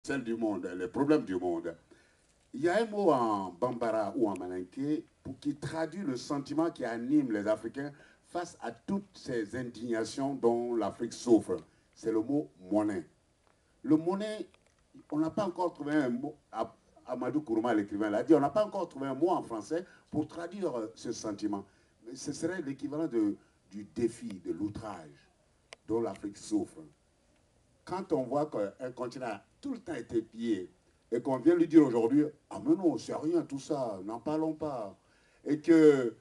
celle du monde, les problèmes du monde. Il y a un mot en bambara ou en malinké qui traduit le sentiment qui anime les Africains face à toutes ces indignations dont l'Afrique souffre. C'est le mot monnaie. Le monnaie, on n'a pas encore trouvé un mot, Amadou Kourouma, l'écrivain, l'a dit, on n'a pas encore trouvé un mot en français pour traduire ce sentiment. Mais ce serait l'équivalent du défi, de l'outrage dont l'Afrique souffre. Quand on voit qu'un continent a tout le temps été pillé et qu'on vient lui dire aujourd'hui, ah mais non, c'est rien tout ça, n'en parlons pas. Et que,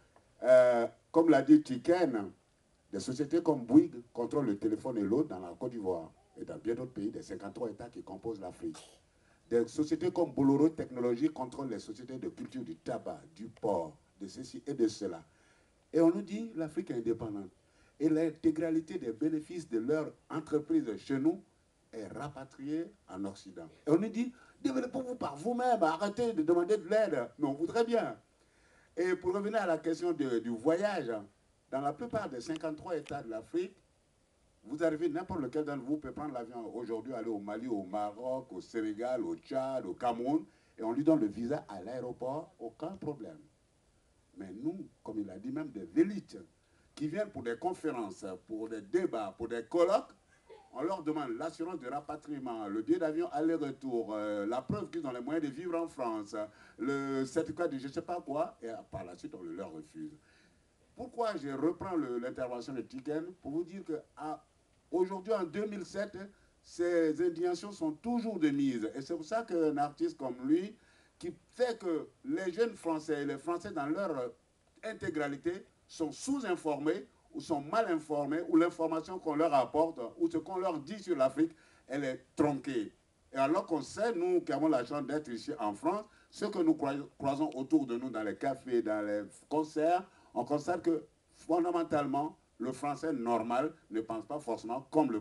comme l'a dit Tiken, des sociétés comme Bouygues contrôlent le téléphone et l'eau dans la Côte d'Ivoire et dans bien d'autres pays des 53 États qui composent l'Afrique. Des sociétés comme Boloro Technologies contrôlent les sociétés de culture du tabac, du porc, de ceci et de cela. Et on nous dit l'Afrique est indépendante. Et l'intégralité des bénéfices de leur entreprise chez nous est rapatriée en Occident. Et on nous dit, développez-vous par vous-même, arrêtez de demander de l'aide. Mais on voudrait bien. Et pour revenir à la question du voyage, dans la plupart des 53 États de l'Afrique, vous arrivez, n'importe lequel d'entre vous peut prendre l'avion aujourd'hui, aller au Mali, au Maroc, au Sénégal, au Tchad, au Cameroun, et on lui donne le visa à l'aéroport, aucun problème. Mais nous, comme il a dit, même des élites qui viennent pour des conférences, pour des débats, pour des colloques, on leur demande l'assurance de rapatriement, le billet d'avion aller-retour, la preuve qu'ils ont les moyens de vivre en France, le certificat de je ne sais pas quoi, et par la suite, on le leur refuse. Pourquoi je reprends l'intervention de Tiken pour vous dire qu'aujourd'hui, en 2007, ces indignations sont toujours de mise. Et c'est pour ça qu'un artiste comme lui, qui fait que les jeunes Français et les Français dans leur intégralité sont sous-informés ou sont mal informés, ou l'information qu'on leur apporte, ou ce qu'on leur dit sur l'Afrique, elle est tronquée. Et alors qu'on sait, nous qui avons la chance d'être ici en France, ce que nous croisons autour de nous dans les cafés, dans les concerts, on constate que fondamentalement, le français normal ne pense pas forcément comme le